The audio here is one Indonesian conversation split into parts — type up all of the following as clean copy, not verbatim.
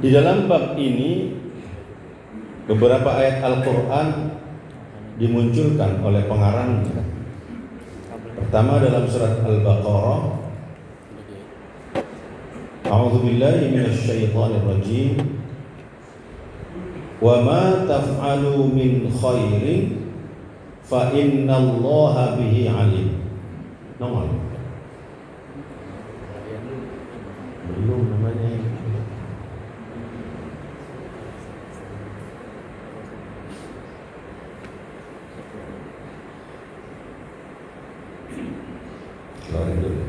Di dalam bab ini beberapa ayat Al-Quran dimunculkan oleh pengarangnya. Pertama dalam surat Al-Baqarah, A'udzubillahi minasyaitonirrajim. Wa ma taf'alu min khairin fa innallaha bihi alim. Nomor belum namanya. Keluarin dulu.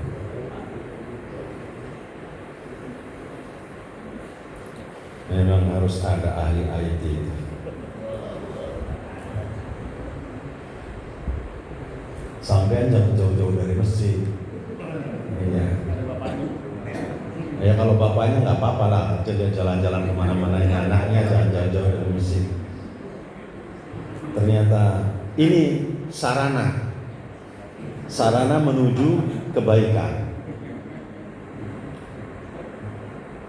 Memang harus ada ahli IT itu. Sampai jangan jauh-jauh dari masjid. Iya. Ya kalau bapaknya nggak apa-apa lah, jalan-jalan kemana-mana. Ini anaknya jangan jauh-jauh dari masjid. Ternyata ini sarana menuju kebaikan.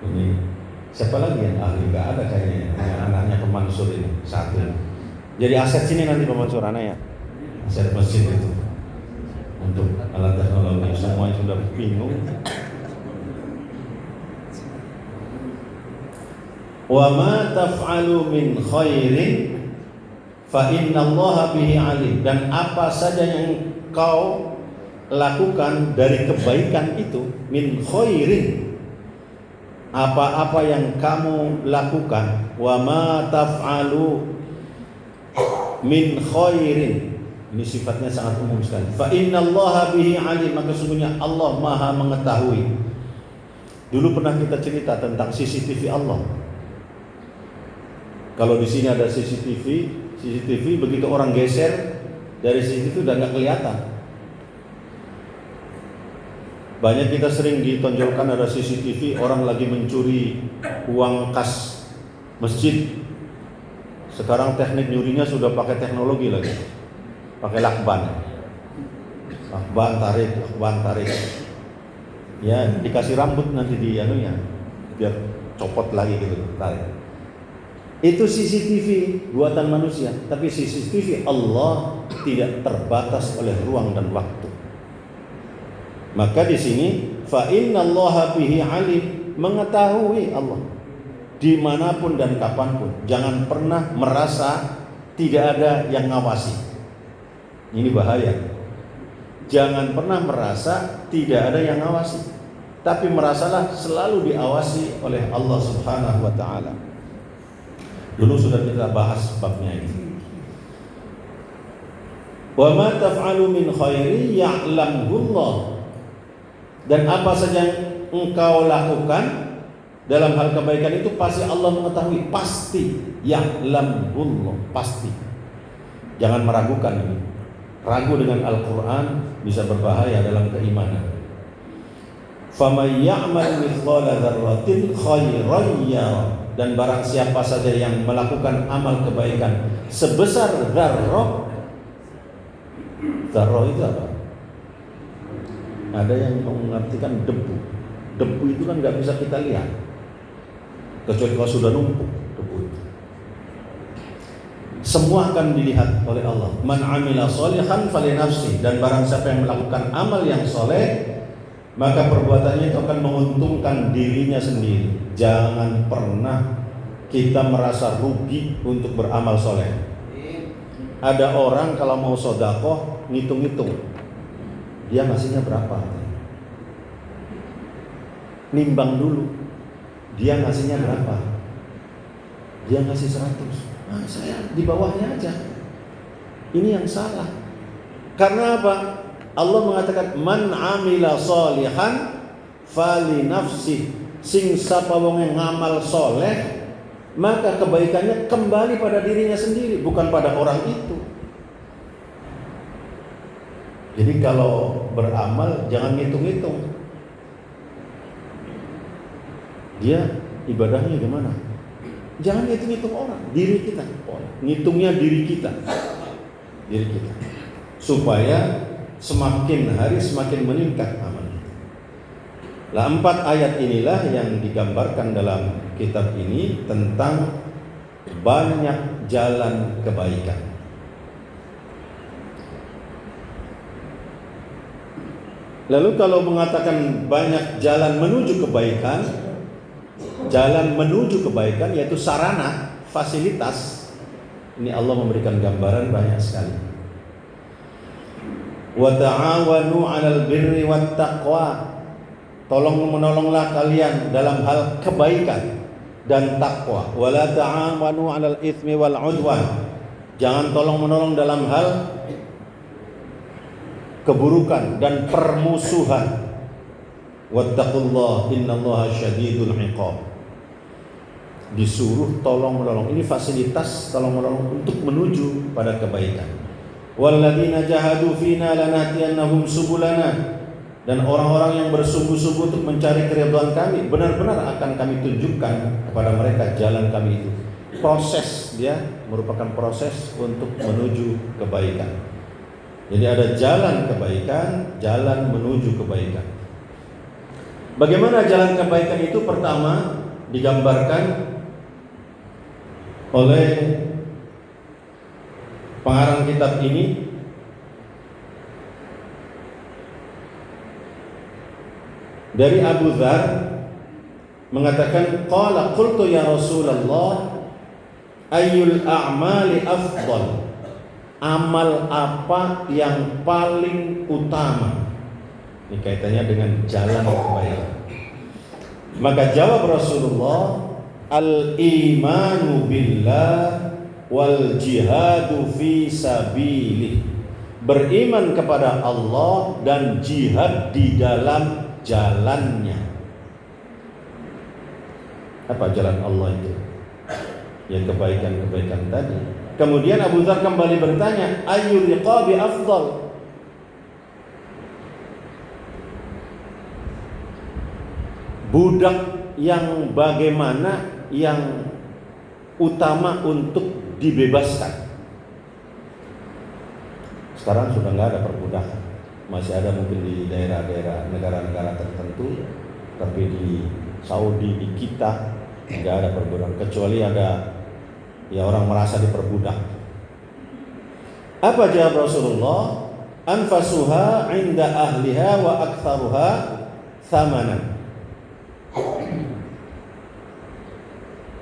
Ini siapa lagi yang ahli? Nggak ada kayaknya. Anaknya Pak Mansur ini satu. Jadi aset sini nanti Pak Mansur anaknya. Aset masjid itu untuk alat teknologi. Semua sudah bingung. Wa ma taf'alu min khairin fa innallaha bihi alim. Dan apa saja yang kau lakukan dari kebaikan itu, min khairin, apa-apa yang kamu lakukan, wa ma taf'alu min khairin, ini sifatnya sangat umum sekali. Fa innallaha bihi alim, maka sesungguhnya Allah Maha mengetahui. Dulu pernah kita cerita tentang CCTV Allah. Kalau di sini ada CCTV begitu orang geser dari CCTV udah nggak kelihatan. Banyak kita sering ditonjolkan ada CCTV orang lagi mencuri uang kas masjid. Sekarang teknik nyurinya sudah pakai teknologi lagi, pakai lakban tarik. Ya dikasih rambut nanti di anunya, biar copot lagi gitu, tarik. Itu CCTV buatan manusia, tapi CCTV Allah tidak terbatas oleh ruang dan waktu. Maka di sini fa innallaha bihi alim, mengetahui Allah dimanapun dan kapanpun. Jangan pernah merasa tidak ada yang ngawasi. Ini bahaya. Jangan pernah merasa tidak ada yang ngawasi, tapi merasalah selalu diawasi oleh Allah Subhanahu wa taala. Dulu sudah kita bahas babnya ini. Wa ma taf'alu min khairin ya'lamullah. Dan apa saja yang engkau lakukan dalam hal kebaikan itu pasti Allah mengetahui, pasti. Ya'lamullah, pasti. Jangan meragukan ini. Ragu dengan Al-Qur'an bisa berbahaya dalam keimanan. Faman ya'mal mithqala dzarratin khairan yarah. Dan barang siapa saja yang melakukan amal kebaikan sebesar dzarrah. Dzarrah itu apa? Ada yang mengartikan debu. Debu itu kan nggak bisa kita lihat, kecuali kalau sudah numpuk debu itu. Semua akan dilihat oleh Allah. Man amila sholihan falinafsi. Dan barang siapa yang melakukan amal yang soleh, maka perbuatannya itu akan menguntungkan dirinya sendiri. Jangan pernah kita merasa rugi untuk beramal soleh. Ada orang kalau mau sodakoh ngitung-ngitung, dia ngasihnya berapa, nimbang dulu, dia ngasihnya berapa. Dia ngasih 100, nah saya di bawahnya aja. Ini yang salah. Karena apa? Allah mengatakan man amila sholihan fali nafsi. Sing sapa wong ngamal soleh, maka kebaikannya kembali pada dirinya sendiri, bukan pada orang itu. Jadi kalau beramal jangan ngitung-ngitung. Dia ibadahnya gimana? Jangan ngitung-ngitung orang, diri kita. Ngitungnya diri kita. Supaya semakin hari semakin meningkat amal. Lah 4 ayat inilah yang digambarkan dalam kitab ini tentang banyak jalan kebaikan. Lalu kalau mengatakan banyak jalan menuju kebaikan, yaitu sarana, fasilitas. Ini Allah memberikan gambaran banyak sekali. Wa ta'awanu 'alal birri wat taqwa. Tolong-menolonglah kalian dalam hal kebaikan dan takwa. Wala ta'awanu 'alal itsmi wal 'udwan. Jangan tolong-menolong dalam hal keburukan dan permusuhan. Wattaqullah innallaha syadidul 'iqab. Disuruh tolong-menolong. Ini fasilitas tolong-menolong untuk menuju pada kebaikan. Walladzina jahadu fina lanahdiyannahum subulana. Dan orang-orang yang bersungguh-sungguh untuk mencari keridhaan kami, benar-benar akan kami tunjukkan kepada mereka jalan kami itu. Proses, dia merupakan proses untuk menuju kebaikan. Jadi ada jalan kebaikan, jalan menuju kebaikan. Bagaimana jalan kebaikan itu? Pertama digambarkan oleh pengarang kitab ini dari Abu Dzar mengatakan, qala qultu ya Rasulullah ayyul a'mali afdal, amal apa yang paling utama? Ini kaitannya dengan jalan kebaikan. Maka jawab Rasulullah, al-imanu billah wal jihadu fi sabilih. Beriman kepada Allah dan jihad di dalam jalannya. Apa jalan Allah itu? Yang kebaikan-kebaikan tadi. Kemudian Abu Dzar kembali bertanya, ayyul riqabi afdal? Budak yang bagaimana yang utama untuk dibebaskan? Sekarang sudah nggak ada perbudakan. Masih ada mungkin di daerah-daerah negara-negara tertentu, tapi di Saudi, di kita nggak ada perbudakan, kecuali ada ya orang merasa diperbudak. Apa jawab Rasulullah? Anfasuha 'inda ahliha wa aktsaruha thamanan.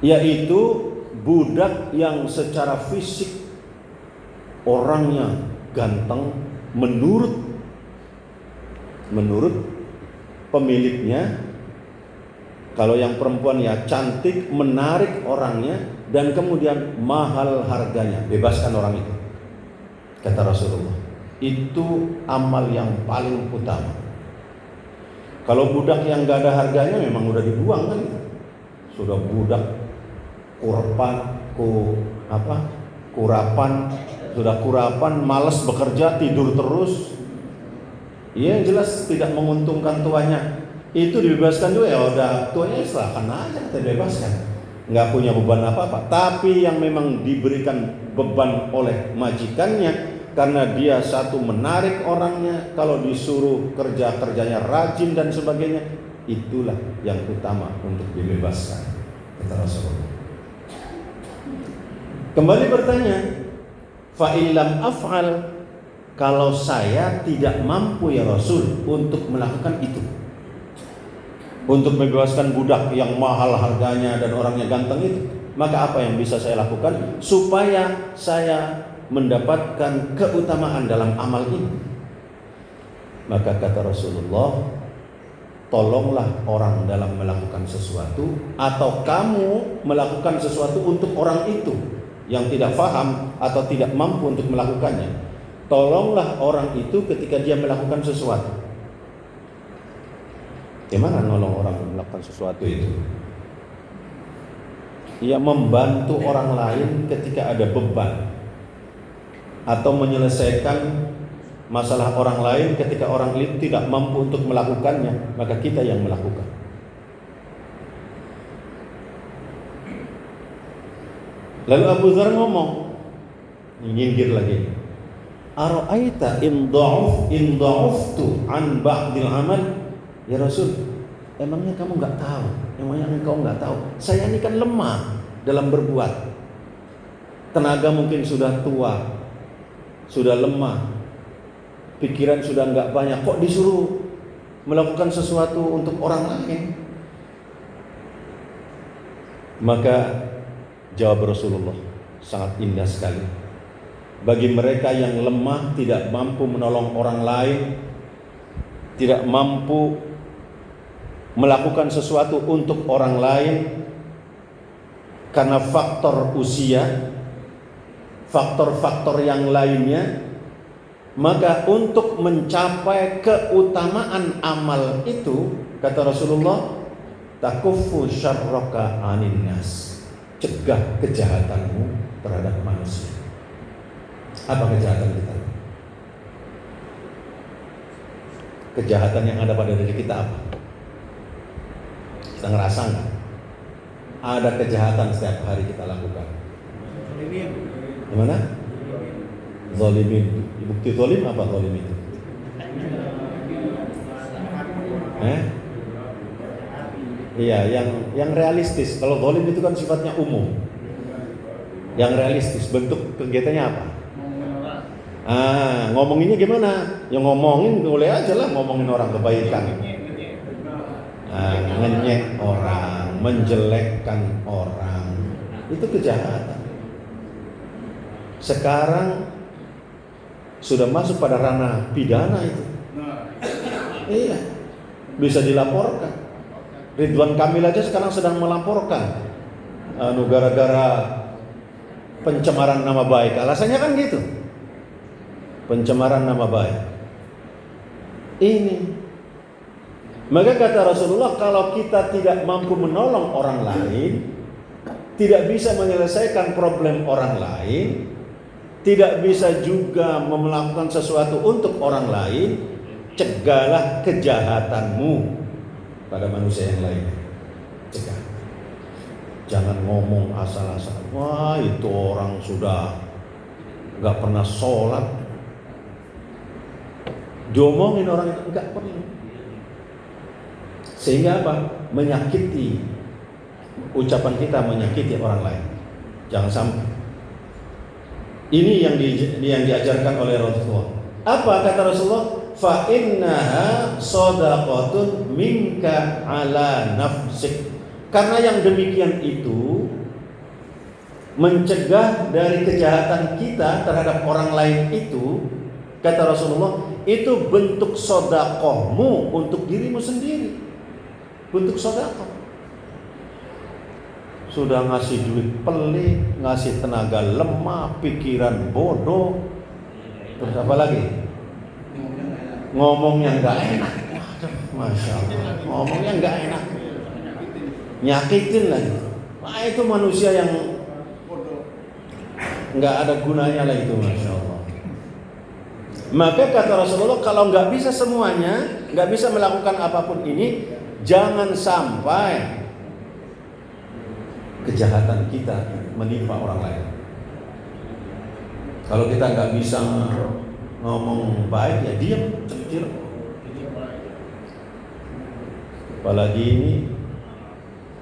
Yaitu budak yang secara fisik orangnya ganteng menurut pemiliknya. Kalau yang perempuan ya cantik, menarik orangnya, dan kemudian mahal harganya. Bebaskan orang itu, kata Rasulullah. Itu amal yang paling utama. Kalau budak yang gak ada harganya memang udah dibuang kan itu. Sudah budak kurapan, malas bekerja, tidur terus. Iya, yang jelas tidak menguntungkan tuanya. Itu dibebaskan juga, ya udah tuanya silahkan aja, kita bebaskan. Nggak punya beban apa-apa. Tapi yang memang diberikan beban oleh majikannya karena dia satu menarik orangnya, kalau disuruh kerjanya rajin dan sebagainya, itulah yang utama untuk dibebaskan, kata Rasulullah. Kembali bertanya, fa illam af'al, kalau saya tidak mampu ya Rasul untuk melakukan itu, untuk membebaskan budak yang mahal harganya dan orangnya ganteng itu, maka apa yang bisa saya lakukan supaya saya mendapatkan keutamaan dalam amal ini? Maka kata Rasulullah, tolonglah orang dalam melakukan sesuatu, atau kamu melakukan sesuatu untuk orang itu yang tidak paham atau tidak mampu untuk melakukannya. Tolonglah orang itu ketika dia melakukan sesuatu. Gimana nolong orang melakukan sesuatu itu? Ia membantu orang lain ketika ada beban, atau menyelesaikan masalah orang lain ketika orang itu tidak mampu untuk melakukannya, maka kita yang melakukan. Lalu Abu Dzar ngomong, nyindir lagi, ara'aita in dha'uftu an ba'dil amal? Ya Rasul, Emangnya kamu nggak tahu? Emangnya engkau nggak tahu? Saya ini kan lemah dalam berbuat. Tenaga mungkin sudah tua, sudah lemah, pikiran sudah nggak banyak. Kok disuruh melakukan sesuatu untuk orang lain? Maka jawab Rasulullah sangat indah sekali. Bagi mereka yang lemah, tidak mampu menolong orang lain, tidak mampu melakukan sesuatu untuk orang lain karena faktor usia, faktor-faktor yang lainnya, maka untuk mencapai keutamaan amal itu, kata Rasulullah, takuffu syarraka anin nas, cegah kejahatanmu terhadap manusia. Apa kejahatan kita? Kejahatan yang ada pada diri kita apa? Kita ngerasa nggak? Ada kejahatan setiap hari kita lakukan. Gimana? Zalimin. Bukti zalim apa zalim itu? Iya, yang realistis. Kalau zalim itu kan sifatnya umum. Yang realistis, bentuk kegiatannya apa? Ngomonginnya gimana? Ya ngomongin boleh aja lah, ngomongin orang kebaikan. Ngenyek orang, menjelekkan orang, itu kejahatan. Sekarang sudah masuk pada ranah pidana itu. Iya, bisa dilaporkan. Ridwan Kamil aja sekarang sedang melaporkan gara-gara pencemaran nama baik. Alasannya kan gitu, pencemaran nama baik. Ini, maka kata Rasulullah, kalau kita tidak mampu menolong orang lain, tidak bisa menyelesaikan problem orang lain, tidak bisa juga melakukan sesuatu untuk orang lain, cegahlah kejahatanmu pada manusia yang lain. Cegah. Jangan ngomong asal-asal. Wah, itu orang sudah gak pernah sholat, diomongin orang itu, gak perlu. Sehingga apa? Menyakiti, ucapan kita menyakiti orang lain. Jangan sampai. Ini yang diajarkan oleh Rasulullah. Apa kata Rasulullah? Fa innaha shadaqatun minka ala nafsik. Karena yang demikian itu mencegah dari kejahatan kita terhadap orang lain itu, kata Rasulullah, itu bentuk sedekahmu untuk dirimu sendiri. Bentuk sedekah. Sudah ngasih duit pelit, ngasih tenaga lemah, pikiran bodoh, terus apa lagi? Ngomongnya nggak enak. Masya Allah, ngomongnya nggak enak, nyakitin lagi. Wah, itu manusia yang nggak ada gunanya lah itu, Masya Allah. Maka kata Rasulullah, kalau nggak bisa semuanya, nggak bisa melakukan apapun ini, jangan sampai kejahatan kita menimpa orang lain. Kalau kita nggak bisa ngomong baik, ya diam, cekir. Apalagi ini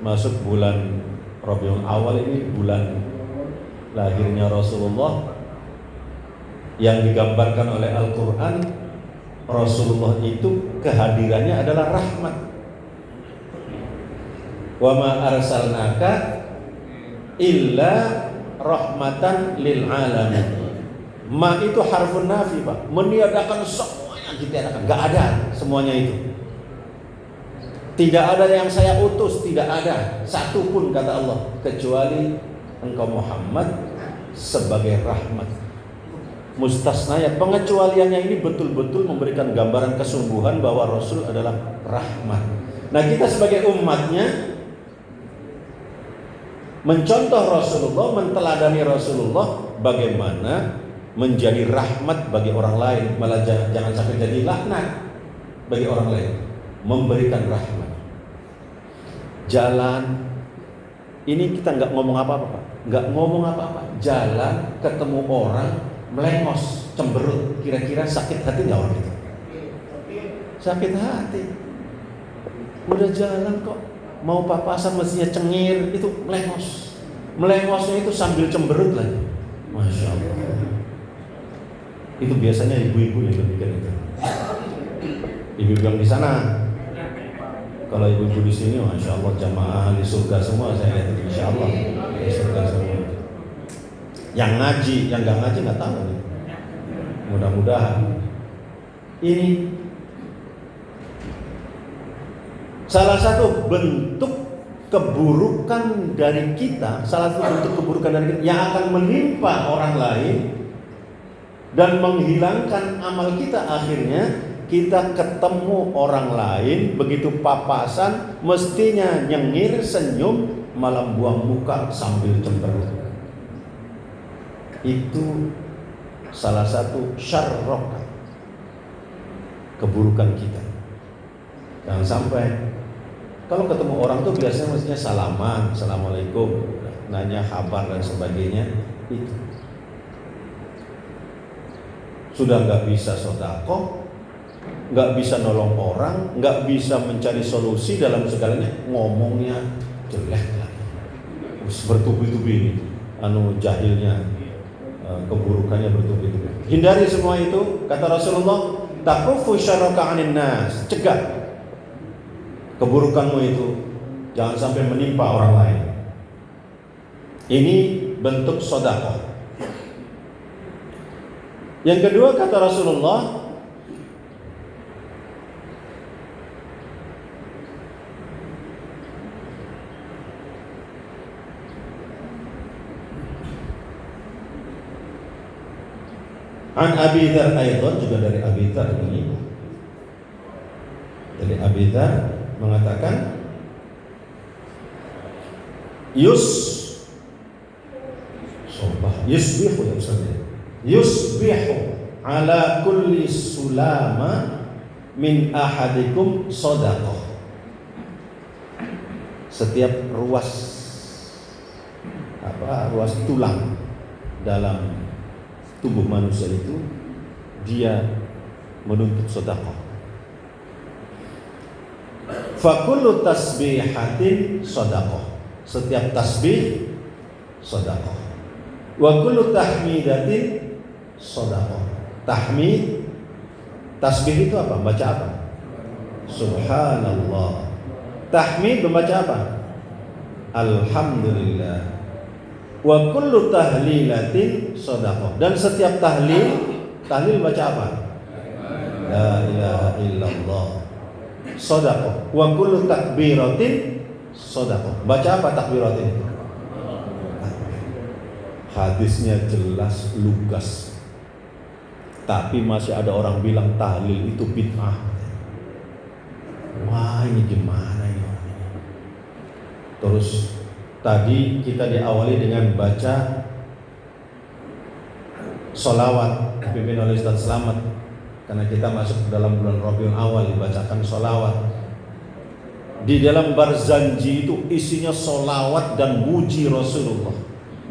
masuk bulan Rabiul Awal, ini bulan lahirnya Rasulullah, yang digambarkan oleh Al-Quran. Rasulullah itu kehadirannya adalah rahmat. Wa ma arsalnaka illa rahmatan lil alamin. Ma itu harfun nafi, Pak. Meniadakan semuanya, ditiadakan. Enggak ada semuanya itu. Tidak ada yang saya utus, tidak ada satu pun, kata Allah, kecuali engkau Muhammad sebagai rahmat. Mustasnaya, pengecualiannya ini betul-betul memberikan gambaran kesungguhan bahwa Rasul adalah rahmat. Nah, kita sebagai umatnya mencontoh Rasulullah, menteladani Rasulullah bagaimana menjadi rahmat bagi orang lain, malah jangan sampai jadi laknat bagi orang lain, memberikan rahmat. Jalan ini kita nggak ngomong apa-apa, Pak. Nggak ngomong apa-apa. Jalan ketemu orang melengos, cemberut, kira-kira sakit hati nggak orang itu? Sakit hati. Udah jalan kok mau papasan mestinya cengir, itu melengos. Melengosnya itu sambil cemberut lagi. Masya Allah. Itu biasanya ibu-ibu yang demikian itu. Ibu yang di sana. Kalau ibu-ibu di sini, masya Allah, jamaah di surga semua, saya lihat insya Allah di surga semua. Yang ngaji, yang nggak ngaji nggak tahu nih. Mudah-mudahan ini salah satu bentuk keburukan dari kita, salah satu bentuk keburukan dari kita yang akan menimpa orang lain dan menghilangkan amal kita. Akhirnya kita ketemu orang lain begitu papasan, mestinya nyengir, senyum, malah buang muka sambil cemberut. Itu salah satu syarrok keburukan kita. Jangan sampai kalau ketemu orang tuh biasanya mestinya salaman, assalamualaikum, nanya kabar dan sebagainya. Itu sudah nggak bisa sedekah, nggak bisa nolong orang, nggak bisa mencari solusi dalam segalanya, ngomongnya jelek lagi, bertubi-tubi ini, jahilnya, keburukannya bertubi-tubi. Hindari semua itu, kata Rasulullah, takufu syarraka 'anin nas, cegah keburukanmu itu, jangan sampai menimpa orang lain. Ini bentuk sedekah. Yang kedua, kata Rasulullah, an Abi Dzar aydan, juga dari Abi Dzar ini. Dari Abi Dzar mengatakan yusbihu ala kulli sulama min ahadikum shadaqah. Setiap ruas tulang dalam tubuh manusia itu dia menuntut sedekah. Fa kullu tasbihatin sedekah. Setiap tasbih sedekah. Wa kullu tahmidatin sedekah. Tahmid, tasbih itu apa? Baca apa? Subhanallah. Tahmid membaca apa? Alhamdulillah. Wa kullu tahlilatin sedekah. Dan setiap tahlil baca apa? La ilaha illallah sedekah. Wa kullu takbiratin sedekah. Baca apa takbiratin itu? Hadisnya jelas, lugas. Tapi masih ada orang bilang tahlil itu bid'ah. Wah, ini gimana ini orang ini? Terus tadi kita diawali dengan baca sholawat dipimpin oleh Ustaz Slamet, karena kita masuk dalam bulan Rabiul Awal, dibacakan sholawat. Di dalam Barzanji itu isinya sholawat dan muji Rasulullah,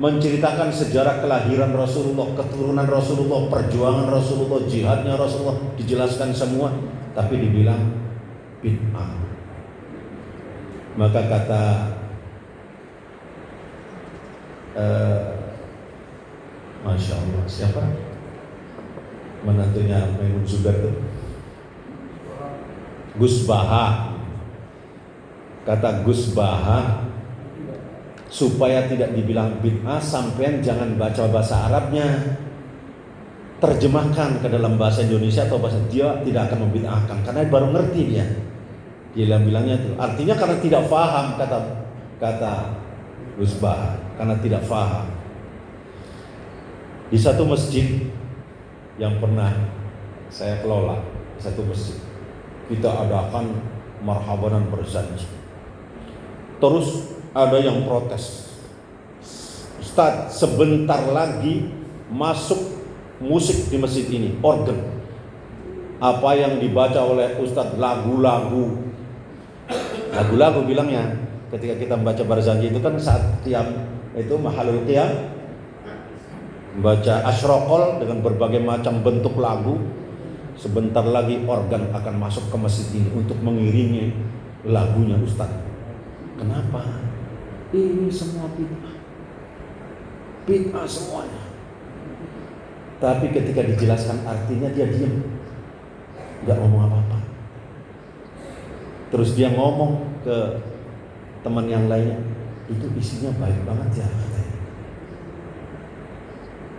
menceritakan sejarah kelahiran Rasulullah, keturunan Rasulullah, perjuangan Rasulullah, jihadnya Rasulullah, dijelaskan semua, tapi dibilang bid'ah. Maka kata Masya Allah, siapa? Menantunya Maimun Zubair itu, Gus Baha. Kata Gus Baha, supaya tidak dibilang bid'ah, sampean jangan baca bahasa Arabnya, terjemahkan ke dalam bahasa Indonesia atau bahasa, dia tidak akan membid'ahkan karena baru ngerti dia. Dia bilangnya itu artinya karena tidak faham, kata Gus Baha, karena tidak faham. Di satu masjid yang pernah saya kelola, satu masjid, kita adakan marhabanan Barzanji. Terus ada yang protes, Ustadz, sebentar lagi masuk musik di masjid ini, organ. Apa yang dibaca oleh Ustadz lagu-lagu bilangnya. Ketika kita membaca Barzanji itu kan saat qiyam, itu mahalul qiyam, membaca asyraqal dengan berbagai macam bentuk lagu. Sebentar lagi organ akan masuk ke masjid ini untuk mengiringi lagunya Ustaz. Kenapa? Ini semua bid'ah. Bid'ah semuanya. Tapi ketika dijelaskan artinya dia diam, nggak ngomong apa-apa. Terus dia ngomong ke teman yang lainnya, itu isinya baik banget ya katanya.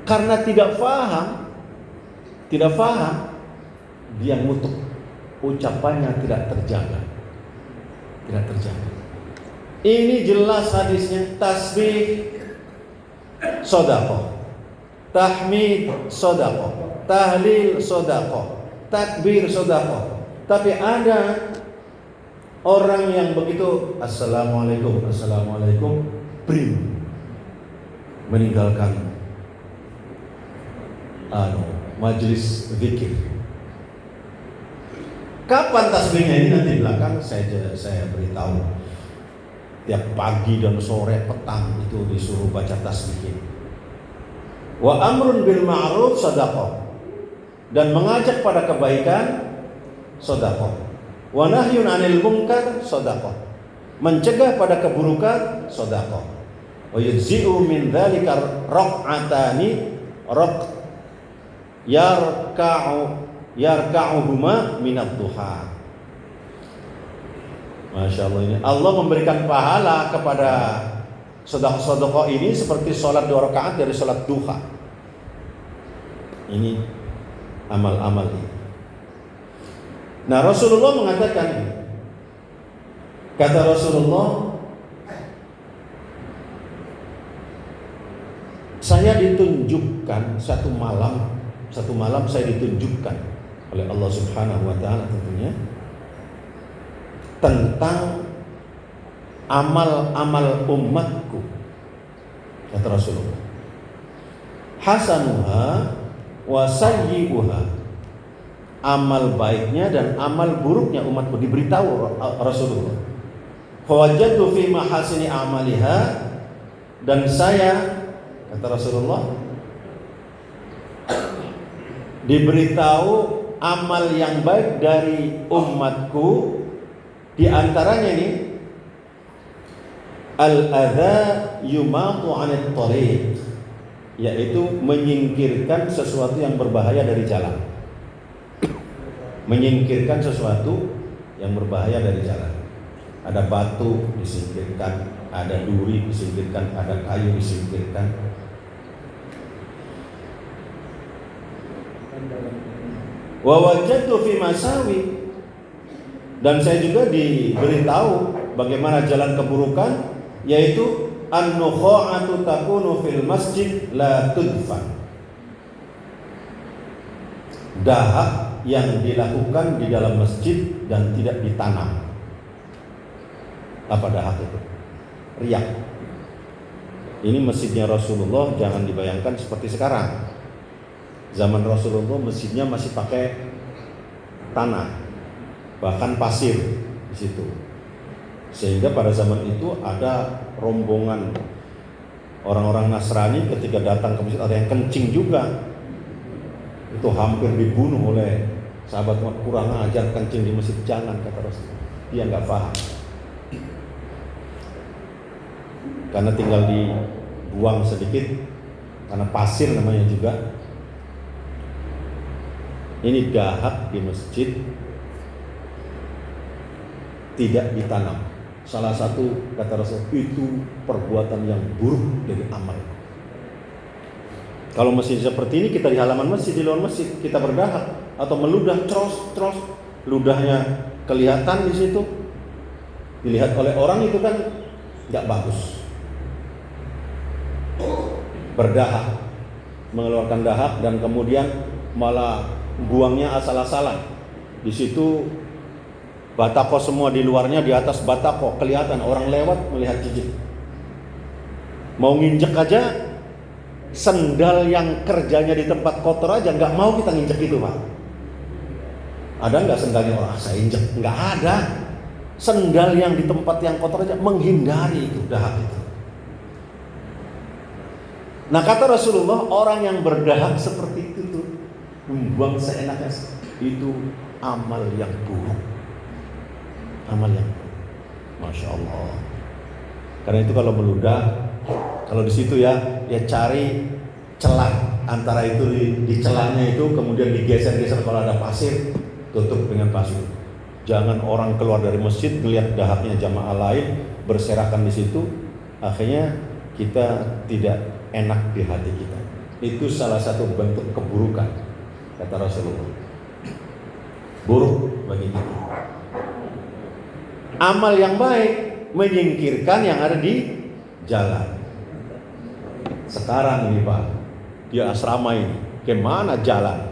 Karena tidak paham, dia ngutuk, ucapannya tidak terjaga. Ini jelas hadisnya, tasbih sedekah, tahmid sedekah, tahlil sedekah, takbir sedekah. Tapi ada orang yang begitu assalamualaikum brim, meninggalkan majelis zikir. Kapan tasbihnya ini? Nanti belakang saya beritahu. Tiap pagi dan sore petang itu disuruh baca tasbih. Wa amrun bil ma'ruf shadaqah, dan mengajak pada kebaikan sedekah. Wa nahyun 'anil munkar shadaqah, mencegah pada keburukan sedekah. Wa yujzi'u min dzalika raq'atani yarka'uhuma minad duha. Masya Allah, ini Allah memberikan pahala kepada sedekah ini seperti sholat 2 rakaat dari sholat duha. Ini amal-amal ini. Nah, Rasulullah mengatakan ini. Kata Rasulullah, saya ditunjukkan satu malam saya ditunjukkan oleh Allah Subhanahu wa taala tentunya tentang amal-amal umatku, kata Rasulullah. Hasanuha wa sayyi'uha, amal baiknya dan amal buruknya umatku diberitahu Rasulullah. Fawajjatu fi mahasini amaliha, dan saya, kata Rasulullah, diberitahu amal yang baik dari umatku. Di antaranya ini al-adza yumatu 'anil thariq, yaitu menyingkirkan sesuatu yang berbahaya dari jalan. Menyingkirkan sesuatu yang berbahaya dari jalan. Ada batu disingkirkan, ada duri disingkirkan, ada kayu disingkirkan. Wa wajadtu fi masawi, dan saya juga diberitahu bagaimana jalan keburukan, yaitu an-nukha'atu takunu fil masjid la tudfan, dahak yang dilakukan di dalam masjid dan tidak ditanam. Apa dahak itu? Riak. Ini masjidnya Rasulullah, jangan dibayangkan seperti sekarang. Zaman Rasulullah masjidnya masih pakai tanah, bahkan pasir di situ. Sehingga pada zaman itu ada rombongan orang-orang Nasrani ketika datang ke masjid, ada yang kencing juga. Itu hampir dibunuh oleh sahabat, kurang ajar kencing di masjid, jangan, kata Rasul. Dia nggak paham. Karena tinggal dibuang sedikit, karena pasir namanya juga. Ini dahak di masjid tidak ditanam. Salah satu, kata Rasul, itu perbuatan yang buruk dari amal. Kalau masjid seperti ini, kita di halaman masjid, di luar masjid, kita berdahak atau meludah cros, ludahnya kelihatan di situ, dilihat oleh orang, itu kan nggak bagus. Berdahak, mengeluarkan dahak, dan kemudian malah buangnya asal-asalan. Di situ batako semua, di luarnya, di atas batako kelihatan, orang lewat melihat jijik. Mau nginjek aja, sendal yang kerjanya di tempat kotor aja nggak mau kita nginjek itu, Pak. Ada nggak sendalnya orang saya injek? Nggak ada. Sendal yang di tempat yang kotor aja menghindari itu dahak itu. Nah, kata Rasulullah, orang yang berdahak seperti itu tuh, membuang seenaknya, itu amal yang buruk. Amal yang buruk. Masya Allah. Karena itu kalau meludah, kalau di situ ya cari celah antara itu di celahnya itu, kemudian digeser-geser, kalau ada pasir tutup dengan pasir. Jangan orang keluar dari masjid melihat dahaknya jamaah lain berserakan di situ, akhirnya kita tidak enak di hati kita. Itu salah satu bentuk keburukan, kata Rasulullah. Buruk bagi kita. Amal yang baik menyingkirkan yang ada di jalan. Sekarang ini Pak, di asrama ini, kemana jalan?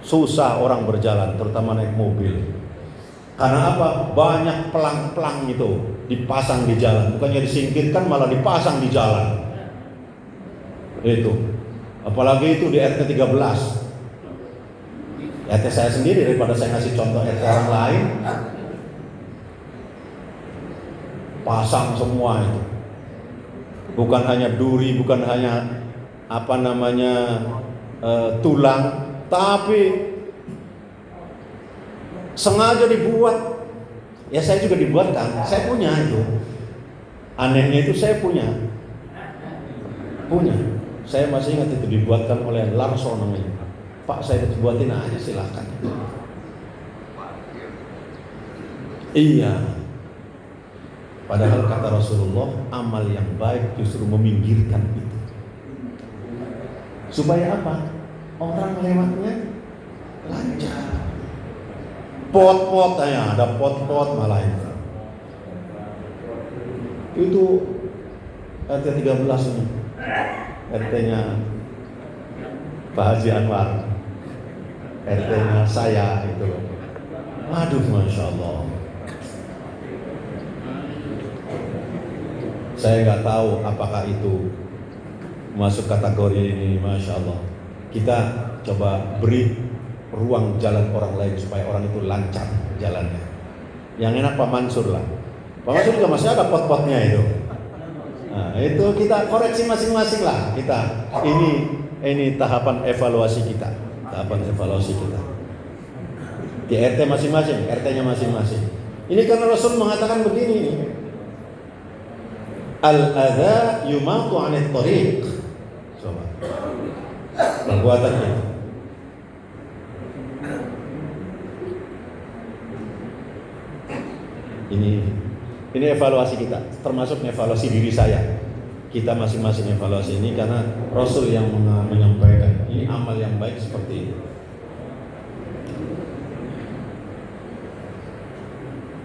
Susah orang berjalan, terutama naik mobil. Karena apa? Banyak pelang-pelang itu dipasang di jalan. Bukannya disingkirkan, malah dipasang di jalan. Itu. Apalagi itu di RT 13. RT saya sendiri, daripada saya ngasih contoh RT orang lain, pasang semua itu. Bukan hanya duri, bukan hanya tulang, tapi sengaja dibuat. Ya saya juga dibuatkan, saya punya itu. Anehnya itu saya punya. Saya masih ingat itu dibuatkan oleh Larso namanya. Pak, saya buatin aja, silahkan. Iya. Padahal kata Rasulullah, amal yang baik justru meminggirkan itu. Supaya apa? Orang lewatnya lancar. Pot-pot ya, ada pot-pot malah itu. Itu RT 13 ini. RT-nya Pak Haji Anwar. RT-nya saya itu loh. Waduh, Masya Allah. Saya nggak tahu apakah itu masuk kategori ini, Masya Allah. Kita coba beri ruang jalan orang lain supaya orang itu lancar jalannya. Yang enak Pak Mansur lah. Pak Mansur juga masih ada pot-potnya itu. Nah, itu kita koreksi masing-masing lah. Kita ini tahapan evaluasi kita. Di RT masing-masing, RT-nya masing-masing. Ini karena Rasul mengatakan begini. Al-adha yumatu 'anil thariq. Coba. Perbuatan itu. Ini evaluasi kita, termasuk evaluasi diri saya. Kita masing-masing evaluasi ini karena Rasul yang menyampaikan. Ini amal yang baik seperti ini.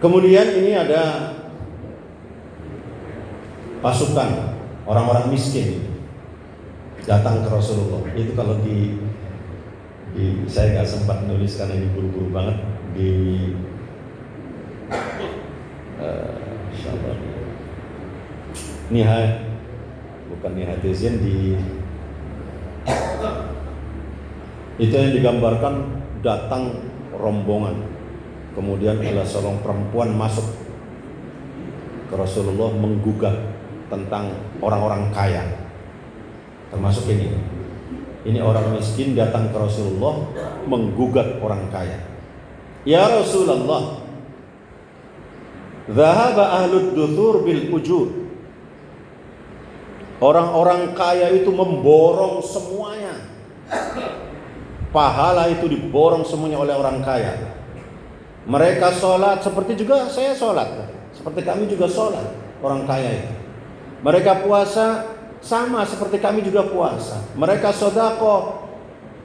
Kemudian ini ada pasukan orang-orang miskin datang ke Rasulullah. Itu kalau di saya nggak sempat nulis karena ini buru-buru banget di Nihayatizin itu yang digambarkan datang rombongan, kemudian ada seorang perempuan masuk ke Rasulullah menggugat tentang orang-orang kaya, termasuk ini orang miskin datang ke Rasulullah menggugat orang kaya. Ya Rasulullah, dhahaba ahlud duthur bil ujur. Orang-orang kaya itu memborong semuanya. Pahala itu diborong semuanya oleh orang kaya. Mereka sholat seperti juga saya sholat, seperti kami juga sholat. Orang kaya itu. Mereka puasa sama seperti kami juga puasa. Mereka sedekah.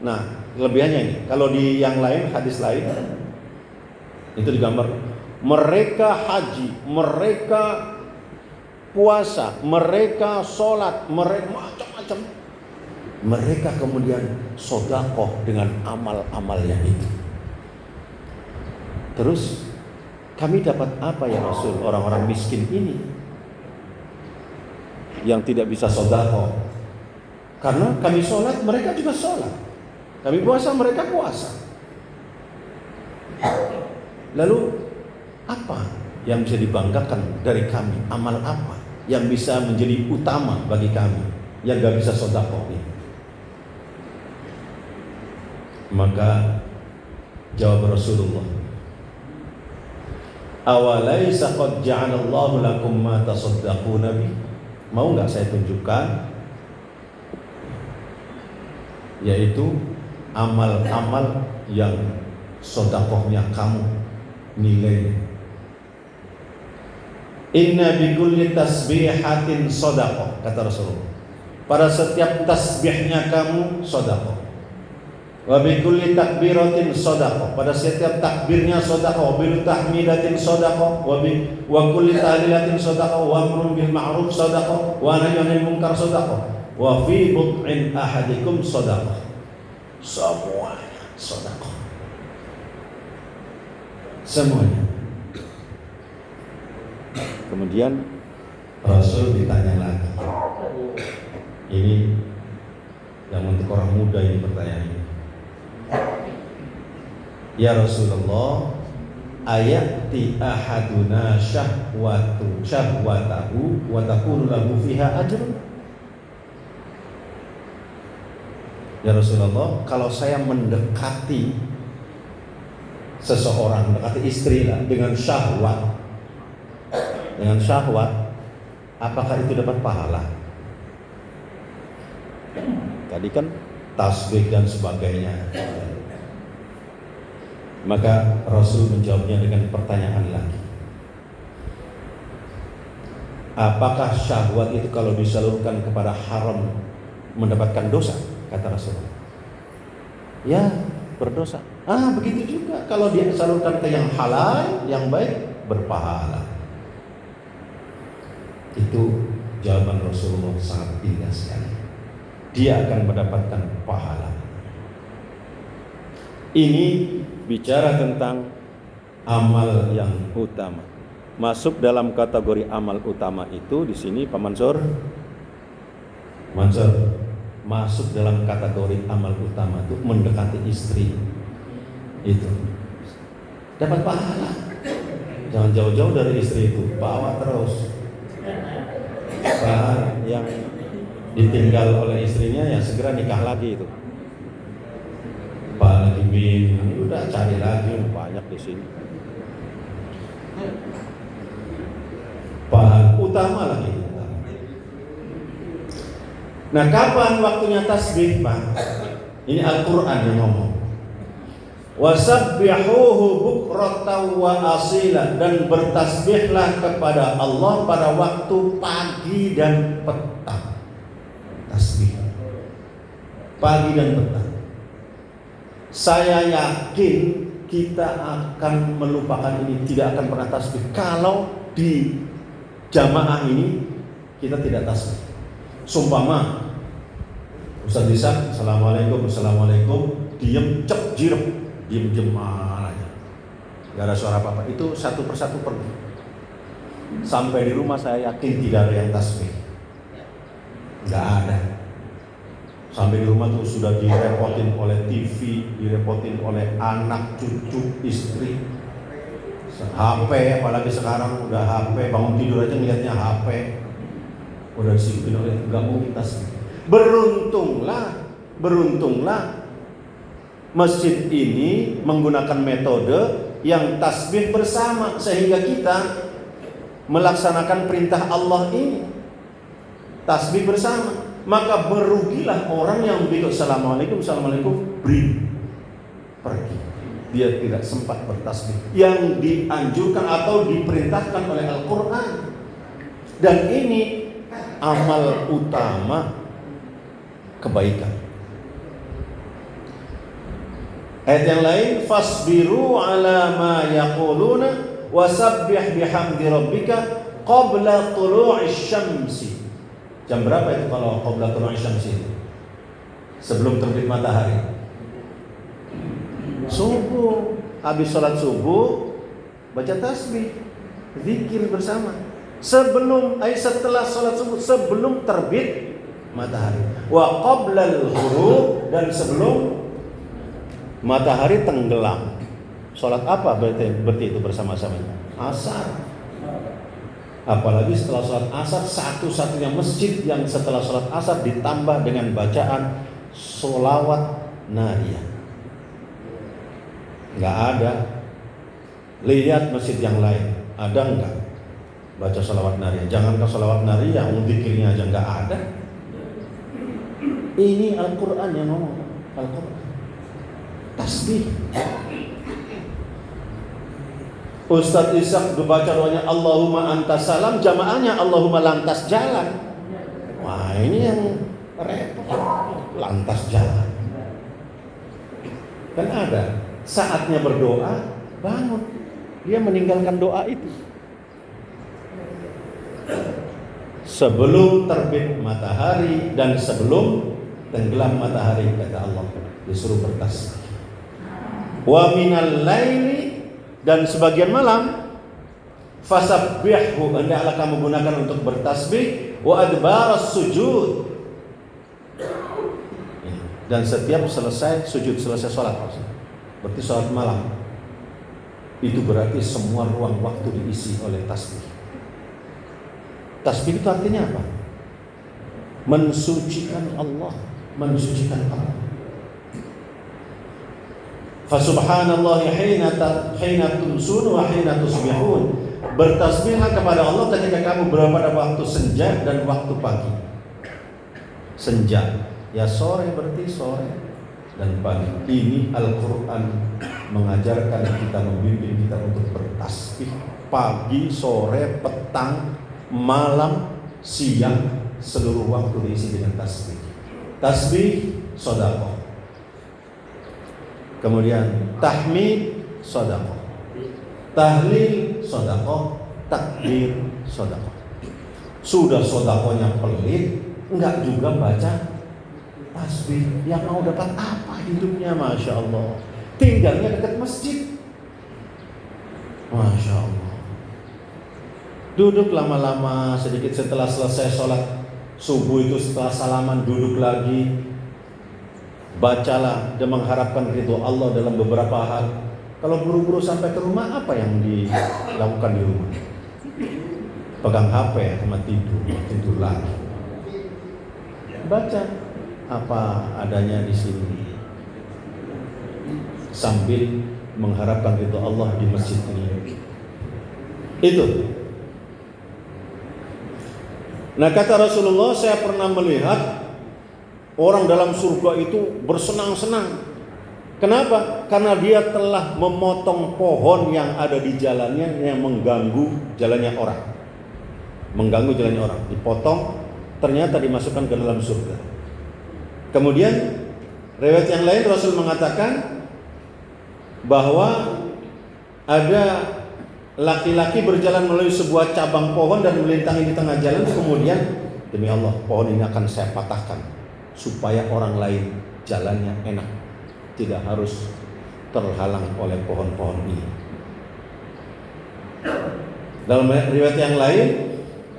Nah, kelebihannya ini. Kalau di yang lain, hadis lain itu digambar. Mereka haji, mereka puasa, mereka sholat, mereka macam-macam. Mereka kemudian sedekah dengan amal-amalnya itu. Terus kami dapat apa ya Rasul? Orang-orang miskin ini yang tidak bisa sedekah. Karena kami sholat, mereka juga sholat. Kami puasa, mereka puasa. Lalu apa yang bisa dibanggakan dari kami? Amal apa yang bisa menjadi utama bagi kami yang gak bisa sedekah ini? Maka jawab Rasulullah, Awalaysa qad ja'alallahu lakum ma tasaddaquna bi. Mau nggak saya tunjukkan, yaitu amal-amal yang sodakohnya kamu nilai. Inna bikulli tasbihatin sodakoh, kata Rasulullah. Pada setiap tasbihnya kamu sodakoh. Wa bikulli takbiratin sodakoh. Pada setiap takbirnya sodakoh. Wa bil tahmidatin sodakoh. Wa kulli tahlilatin sodakoh. Wa amrun bil ma'ruf sodakoh. Wa nahyun anil munkar sodakoh. Wa fi bud'in ahadikum sodakoh. Semuanya sodakoh. Semuanya. Kemudian Rasul ditanya lagi. Ini yang untuk orang muda ini pertanyaan ini. Ya Rasulullah, ayati ahaduna syahwatahu wa takunu lahu fiha ajrun. Ya Rasulullah, kalau saya mendekati seseorang, mendekati istri lah dengan syahwat, apakah itu dapat pahala? Tadi kan tasbih dan sebagainya. Maka Rasul menjawabnya dengan pertanyaan lagi. Apakah syahwat itu kalau disalurkan kepada haram mendapatkan dosa? Kata Rasul. Ya, berdosa. Begitu juga kalau dia disalurkan ke yang halal, yang baik, berpahala. Itu jawaban Rasulullah sangat indah sekali. Dia akan mendapatkan pahala. Ini bicara tentang amal yang utama. Masuk dalam kategori amal utama itu di sini Pak Mansur. Masuk dalam kategori amal utama itu mendekati istri. Itu dapat pahala. Jangan jauh-jauh dari istri itu, bawa terus. Yang ditinggal oleh istrinya ya segera nikah lagi itu. Pak lagi bingung, udah cari lagi, banyak di sini. Pahala utama lagi. Nah, kapan waktunya tasbih, Pak? Ini Al-Qur'an yang ngomong. Wasabbihuhu bukratan wa asila, dan bertasbihlah kepada Allah pada waktu pagi dan petang. Tasbih pagi dan petang. Saya yakin kita akan melupakan ini, tidak akan pernah tasbih kalau di jamaah ini kita tidak tasbih. Sumpama Ustaz Isa, assalamualaikum, diem cep jirep, diem aja, gak ada suara apa-apa. Itu satu persatu pergi. Sampai di rumah saya yakin tidak ada yang tasbih, gak ada. Sampai di rumah tuh sudah direpotin oleh TV, direpotin oleh anak, cucu, istri, HP, apalagi sekarang udah HP, bangun tidur aja ngeliatnya HP, udah disibukin oleh, gak mungkin tasbih. Beruntunglah masjid ini menggunakan metode yang tasbih bersama, sehingga kita melaksanakan perintah Allah ini tasbih bersama. Maka merugilah orang yang begitu assalamualaikum pergi, dia tidak sempat bertasbih yang dianjurkan atau diperintahkan oleh Al-Quran. Dan ini amal utama kebaikan. Ayat yang lain, fasbiru ala ma yaquluna wasabbih bihamdi rabbika qabla tulu'isy syamsi. Jam berapa itu kalau qabla tulu'isy syamsi? Sebelum terbit matahari. Subuh, habis sholat subuh baca tasbih, zikir bersama. Setelah sholat subuh, sebelum terbit matahari. Wa qablal ghurub, dan sebelum matahari tenggelam. Sholat apa berarti itu bersama-sama? Asar. Apalagi setelah sholat asar, satu-satunya masjid yang setelah sholat asar ditambah dengan bacaan sholawat nariyah. Nggak ada. Lihat masjid yang lain, Ada enggak baca salawat nariyah? Jangankan salawat nariyah, zikirnya aja enggak ada. Ini Al-Quran yang ngomong. Al-Quran. Tasbih. Ustadz Ishak baca doanya Allahumma antas salam, jamaahnya Allahumma lantas jalan. Wah, ini yang repot. Lantas jalan. Kan ada saatnya berdoa, bangun. Dia meninggalkan doa itu. Sebelum terbit matahari dan sebelum tenggelam matahari, kata Allah, disuruh bertasbih. Wa minal laili, dan sebagian malam, fasabbihhu, hendaklah kamu gunakan untuk bertasbih, wa adbaras sujud, dan setiap selesai sujud, selesai sholat, berarti sholat malam itu berarti semua ruang waktu diisi oleh tasbih. Tasbih itu artinya apa? Mensucikan Allah, mensucikan Allah. Fasubhanallahi hina tumsun wa hina tusbihun. Bertasbihlah kepada Allah ketika kamu berada waktu senja dan waktu pagi. Senja, ya sore, berarti sore dan pagi. Ini Al-Quran mengajarkan kita, membimbing kita untuk bertasbih. Pagi, sore, petang, malam, siang, seluruh waktu diisi dengan tasbih. Tasbih, sedekah. Kemudian tahmid, sedekah. Tahlil, sedekah. Takbir, sedekah. Sudah sedekahnya pelit, enggak juga baca tasbih. Yang mau dapat apa hidupnya? Masya Allah. Tinggalnya dekat masjid. Masya Allah. Duduk lama-lama, sedikit setelah selesai sholat subuh itu, setelah salaman duduk lagi. Bacalah dan mengharapkan ridho Allah dalam beberapa hal. Kalau buru-buru sampai ke rumah, apa yang dilakukan di rumah? Pegang HP sama tidur lagi. Baca apa adanya di sini sambil mengharapkan ridho Allah di masjid ini. Itu. Nah, kata Rasulullah, saya pernah melihat orang dalam surga itu bersenang-senang. Kenapa? Karena dia telah memotong pohon yang ada di jalannya yang mengganggu jalannya orang. Mengganggu jalannya orang. Dipotong, ternyata dimasukkan ke dalam surga. Kemudian riwayat yang lain Rasul mengatakan bahwa ada laki-laki berjalan melalui sebuah cabang pohon dan melintangi di tengah jalan. Kemudian, demi Allah, pohon ini akan saya patahkan supaya orang lain jalannya enak, tidak harus terhalang oleh pohon-pohon ini. Dalam riwayat yang lain,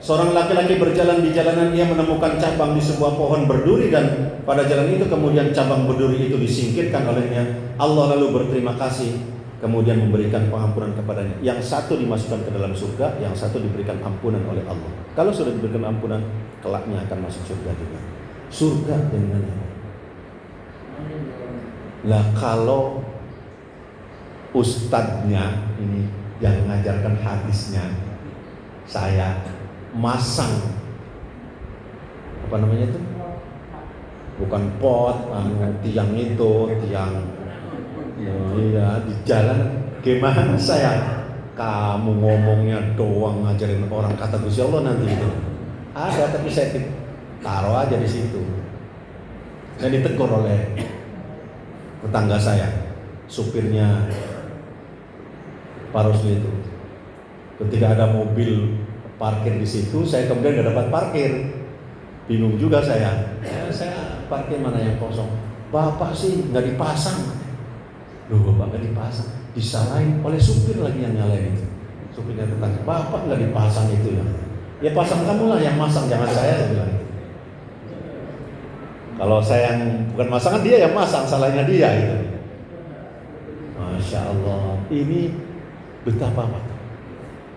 seorang laki-laki berjalan di jalanan, ia menemukan cabang di sebuah pohon berduri, dan pada jalan itu kemudian cabang berduri itu disingkirkan olehnya. Allah lalu berterima kasih, kemudian memberikan pengampunan kepadanya. Yang satu dimasukkan ke dalam surga, yang satu diberikan ampunan oleh Allah. Kalau sudah diberikan ampunan, kelaknya akan masuk surga juga. Surga dengan apa? Lah kalau ustadznya ini yang mengajarkan hadisnya, saya masang apa namanya itu? Bukan pot, tiang itu, tiang iya di jalan. Gimana saya? Kamu ngomongnya doang ngajarin orang kata Gusti Allah nanti itu. Ada, tapi saya taruh aja di situ. Saya ditegur oleh tetangga saya, supirnya Pak Rusli itu. Ketika ada mobil parkir di situ, saya kemudian nggak dapat parkir. Bingung juga saya. Saya parkir mana yang kosong? Bapak sih nggak dipasang. Loh, Bapak nggak dipasang, disalahin oleh supir lagi yang nyalain itu. Supirnya tetangga, Bapak nggak dipasang itu ya. Ya pasang kamu lah yang masang, jangan saya bilang itu. Kalau saya yang bukan masangan, dia yang masang, salahnya dia itu. Masya Allah, ini betapa apa?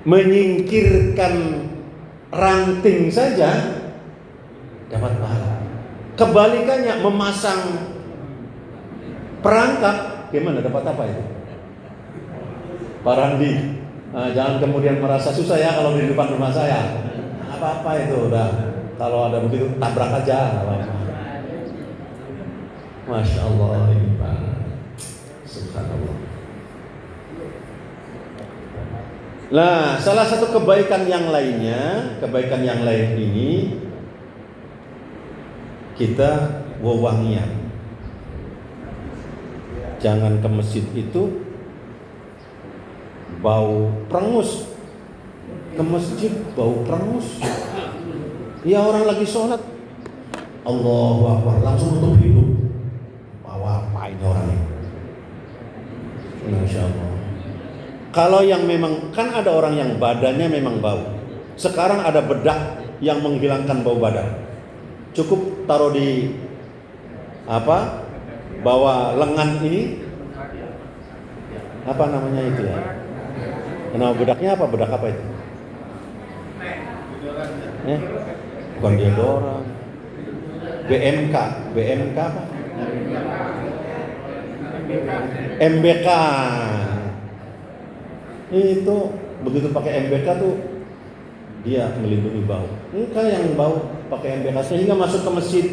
Menyingkirkan ranting saja dapat pahala. Kebalikannya, memasang perangkap, gimana dapat apa itu? Pak Randi, Jangan kemudian merasa susah ya kalau di depan rumah saya. Apa-apa itu udah. Kalau ada begitu tabrak aja. Masya Allah ini Pak. Subhanallah. Nah, salah satu kebaikan yang lainnya, kebaikan yang lain ini kita wewangian. Jangan ke masjid itu bau prengus. Ke masjid bau prengus. Ya orang lagi sholat, Allahu Akbar, langsung tutup hidung. Bawa apa ini orang ini? Masya Allah. Kalau yang memang, kan ada orang yang badannya memang bau. Sekarang ada bedak yang menghilangkan bau badan. Cukup taruh di bawah lengan ini. Apa namanya itu ya? Nama bedaknya apa? Bedak apa itu? Bukan deodoran. BMK apa? MBK. Itu begitu pakai MBK tuh dia melindungi bau. Enggak yang bau pakai MBK sehingga masuk ke masjid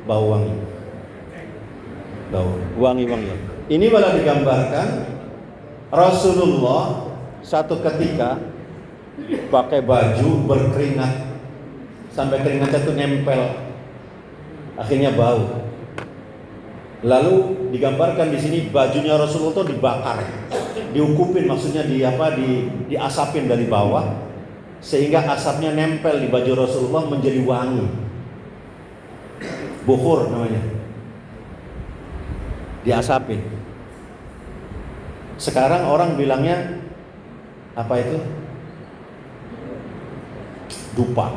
bau wangi. Bau wangi-wangi. Ini malah digambarkan Rasulullah satu ketika pakai baju berkeringat sampai keringatnya tuh nempel, akhirnya bau. Lalu digambarkan di sini bajunya Rasulullah tuh dibakar, diukupin, maksudnya diasapin dari bawah sehingga asapnya nempel di baju Rasulullah menjadi wangi. Bukhur namanya. Diasapin. Sekarang orang bilangnya apa itu? Dupa.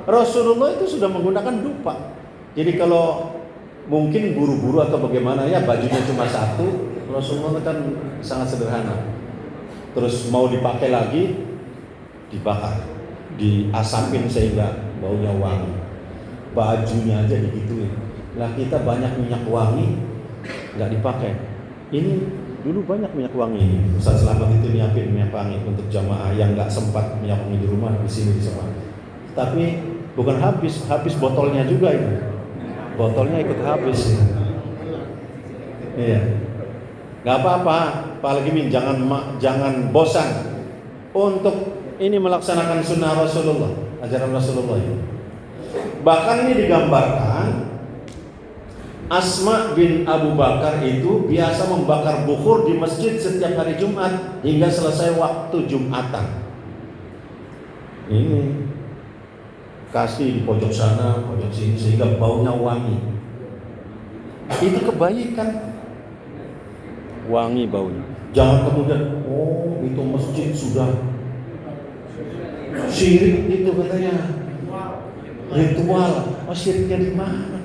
Rasulullah itu sudah menggunakan dupa. Jadi kalau mungkin buru-buru atau bagaimana ya, bajunya cuma satu, Rasulullah kan sangat sederhana. Terus mau dipakai lagi, dibakar, diasapin sehingga baunya wangi. Bajunya aja digituin. Lah kita banyak minyak wangi nggak dipakai. Ini dulu banyak minyak wangi. Ustaz Selamat itu nyiapin minyak wangi untuk jamaah yang nggak sempat minyak wangi di rumah, di sini di sana. Tapi bukan habis botolnya juga itu. Botolnya ikut habis. Iya. Nggak apa-apa, Pak Legimin, jangan bosan untuk ini melaksanakan sunnah Rasulullah, ajaran Rasulullah ini. Bahkan ini digambarkan Asma bin Abu Bakar itu biasa membakar bukhur di masjid setiap hari Jumat hingga selesai waktu Jumatan. Ini kasih di pojok sana, pojok sini sehingga baunya wangi. Itu kebaikan. Wangi baunya. Jangan kemudian, oh itu masjid sudah syirik itu katanya. Ritual. Oh syiriknya di mana?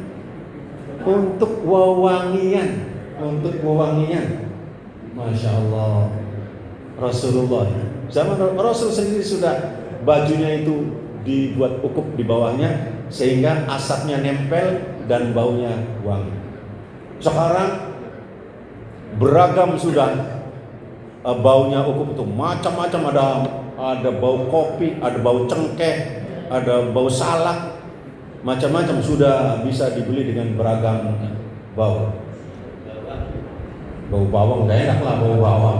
Untuk wewangian. Masya Allah. Rasulullah. Zaman Rasul sendiri sudah bajunya itu dibuat ukup di bawahnya sehingga asapnya nempel dan baunya wangi. Sekarang beragam sudah baunya ukup itu macam-macam, ada bau kopi, ada bau cengkeh, ada bau salak, macam-macam sudah bisa dibeli dengan beragam bau. Bau bawang, gak enak lah bau bawang.